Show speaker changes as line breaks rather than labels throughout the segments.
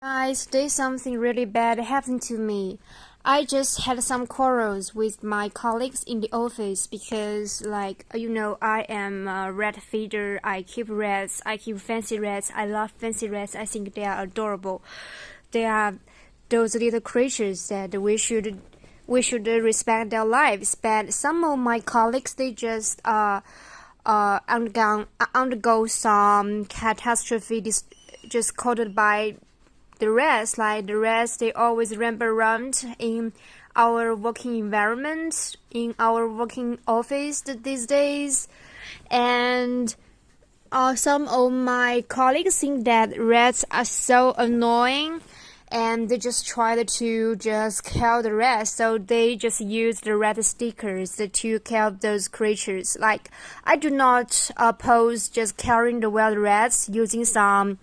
Guys, today something really bad happened to me. I just had some quarrels with my colleagues in the office because, I am a rat feeder. I keep rats. I keep fancy rats. I love fancy rats. I think they are adorable. They are those little creatures that we should respect their lives. But some of my colleagues, they just undergo some catastrophe just caused by the rest. Like the rest, they always ramp around in our working environment, in our working office these days. And some of my colleagues think that rats are so annoying, and they just try to just kill the rats. So they just use the rat stickers to kill those creatures. Like, I do not oppose just killing the wild rats using some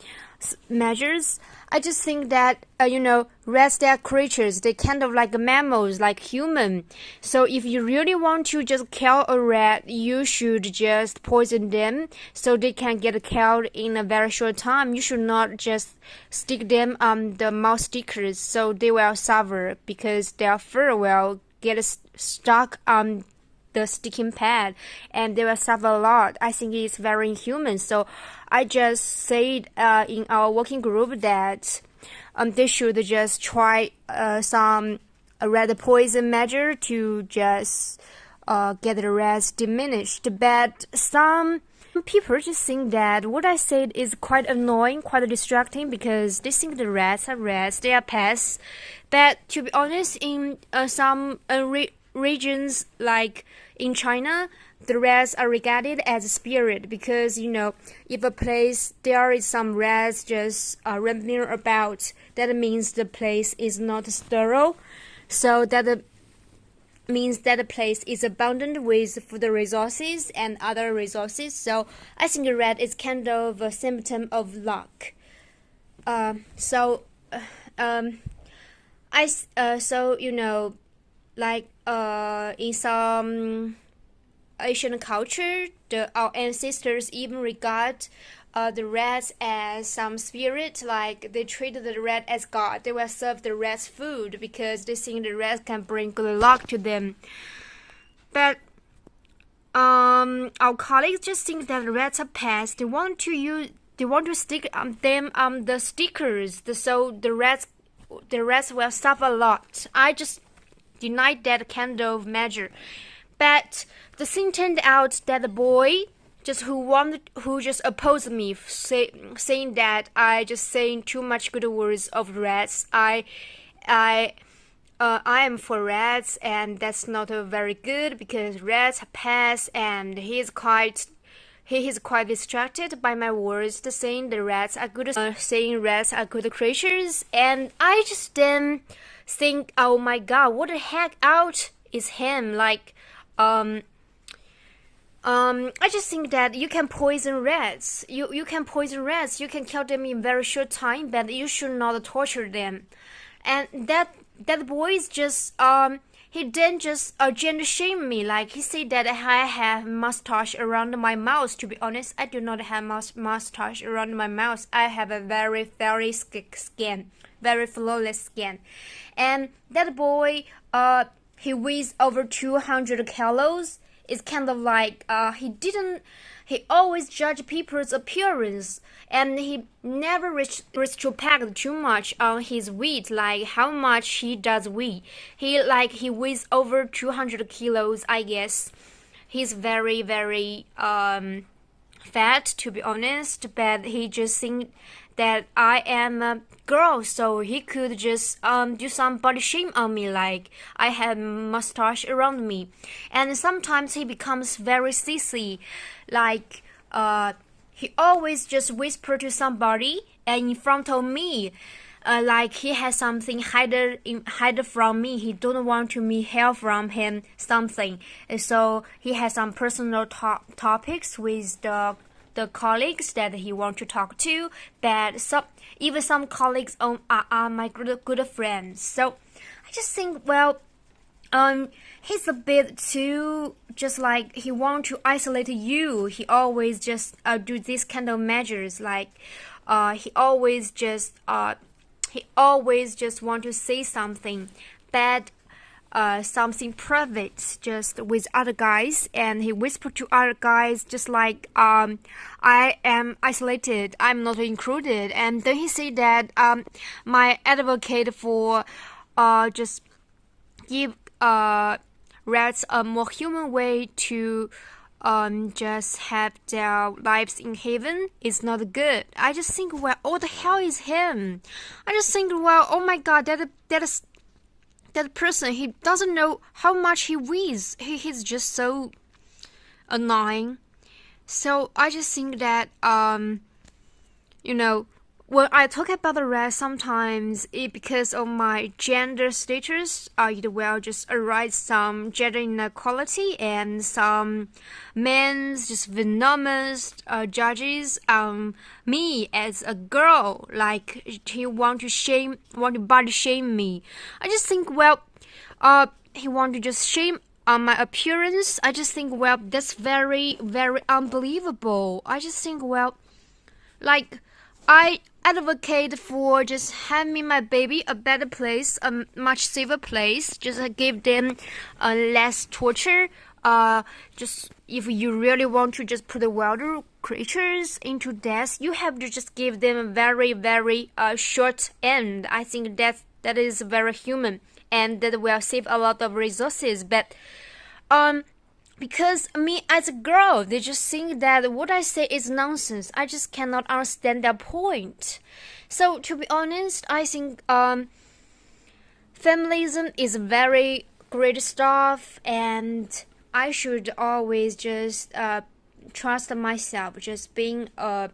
measures. I just think that rats, they are creatures. They kind of like mammals, like human. So if you really want to just kill a rat, you should just poison them so they can get killed in a very short time. You should not just stick them on the mouse stickers so they will suffer because their fur will get stuck on the sticking pad and they will suffer a lot. I think it's very inhuman. So I just said in our working group that they should just try some rat poison measure to just get the rats diminished. But some people just think that what I said is quite annoying, quite distracting, because they think the rats are rats, they are pests. But to be honest, in some regions like in China, the rats are regarded as a spirit because, if a place there is some rats just roaming about, that means the place is not sterile. So that means that the place is abundant with food resources and other resources. So I think a rat is kind of a symptom of luck. So in some Asian culture, our ancestors even regard the rats as some spirit. Like, they treated the rat as god. They will serve the rats food because they think the rats can bring good luck to them. But our colleagues just think that rats are pests. They want to stick them on the stickers, so the rats will suffer a lot. I just denied that kind of measure. But the thing turned out that the boy who just opposed me, saying that I just saying too much good words of rats. I am for rats, and that's not very good because rats are pests, and he is quite distracted by my words, saying the rats are good, saying rats are good creatures. And I just then think, oh my god, what the heck out is him? Like, I just think that you can poison rats. You can poison rats. You can kill them in very short time, but you should not torture them. And that boy is just he then just gender shamed me. Like, he said that I have mustache around my mouth. To be honest, I do not have mustache around my mouth. I have a very very skin, very flawless skin. And that boy, he weighs over 200 kilos. It's kind of like he always judge people's appearance, and he never respect too much on his weight, like how much he does weigh. He weighs over 200 kilos, I guess. He's very very fat, to be honest, but he just think that I am a girl, so he could just do some body shame on me, like I have mustache around me. And sometimes he becomes very sissy, like he always just whisper to somebody and in front of me, like he has something hide from me. He don't want to me hear from him something, and so he has some personal topics with the colleagues that he want to talk to. But even some colleagues are my good friends. So I just think, well, he's a bit too, just like he want to isolate you. He always just do this kind of measures. Like he always just he always just want to say something bad, something private just with other guys, and he whispered to other guys just like I am isolated, I'm not included. And then he said that my advocate for just give rats a more human way to just have their lives in heaven is not good. I just think, well, what the hell is him? I just think, well, oh my god, that person, he doesn't know how much he weighs. He's just so annoying. So I just think that when I talk about the rest, sometimes because of my gender status, it will just arise some gender inequality, and some men's just venomous judges me as a girl, like he want to body shame me. I just think, well, he want to just shame on my appearance. I just think, well, that's very, very unbelievable. I just think, well, like, I advocate for just having my baby a better place, a much safer place, just give them less torture. Just if you really want to just put the wilder creatures into death, you have to just give them a very, very short end. I think that is very human, and that will save a lot of resources. But because me as a girl, they just think that what I say is nonsense. I just cannot understand their point. So to be honest, I think feminism is very great stuff, and I should always just trust myself. Just being a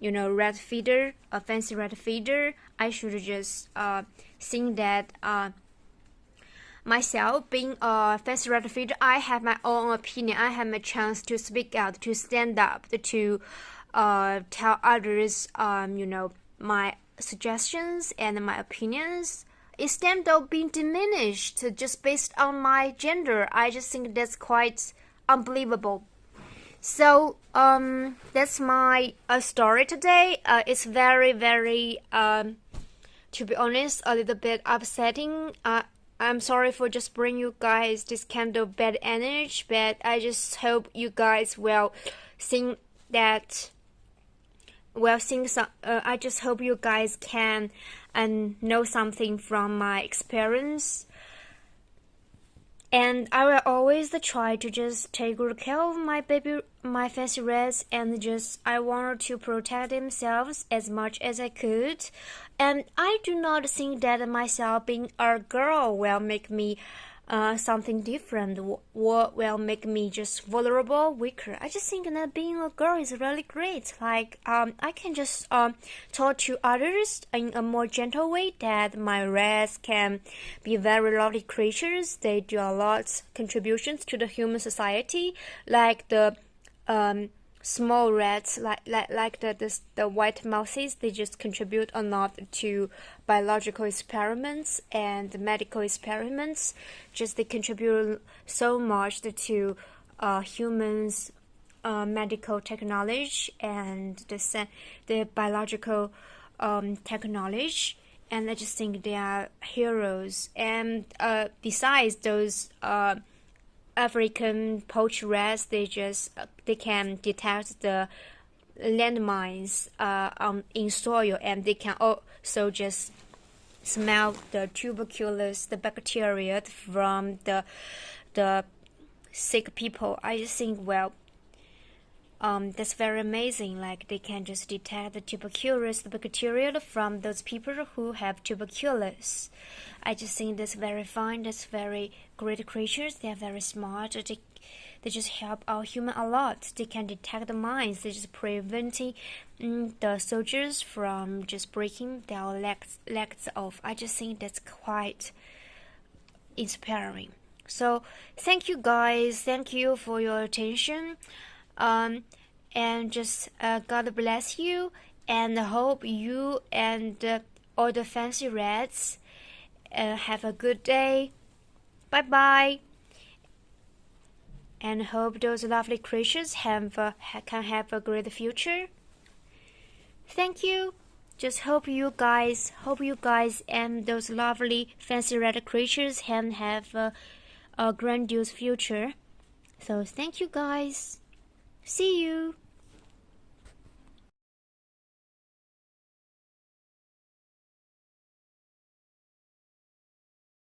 rat feeder, a fancy rat feeder, I should just think that myself, being a fancy rat feeder, I have my own opinion. I have my chance to speak out, to stand up, to tell others, my suggestions and my opinions, instead of being diminished just based on my gender. I just think that's quite unbelievable. So that's my story today. It's very, very, to be honest, a little bit upsetting. I'm sorry for just bringing you guys this kind of bad energy, but I just hope you guys will think that. I just hope you guys can know something from my experience. And I will always try to just take good care of my baby, my fancy rats, and just I wanted to protect themselves as much as I could. And I do not think that myself being a girl will make me something different, what will make me just vulnerable, weaker. I just think that being a girl is really great. Like I can just talk to others in a more gentle way, that my rats can be very lovely creatures. They do a lot contributions to the human society, like the small rats, like the white mouses. They just contribute a lot to biological experiments and medical experiments. Just they contribute so much to humans' medical technology and the biological technology. And I just think they are heroes. And besides those African poached rats, they can detect the landmines in soil, and they can also just smell the tuberculosis, the bacteria from the sick people. I just think, well, that's very amazing. Like they can just detect the tuberculosis, the bacteria from those people who have tuberculosis. I just think that's very fine. That's very great creatures. They are very smart. They just help our human a lot. They can detect the mines. They just preventing the soldiers from just breaking their legs off. I just think that's quite inspiring. So thank you guys. Thank you for your attention. And just God bless you, and hope you and all the fancy rats have a good day. Bye bye. And hope those lovely creatures can have a great future. Thank you. just hope you guys and those lovely fancy red creatures can have a grandiose future. So thank you guys. See you.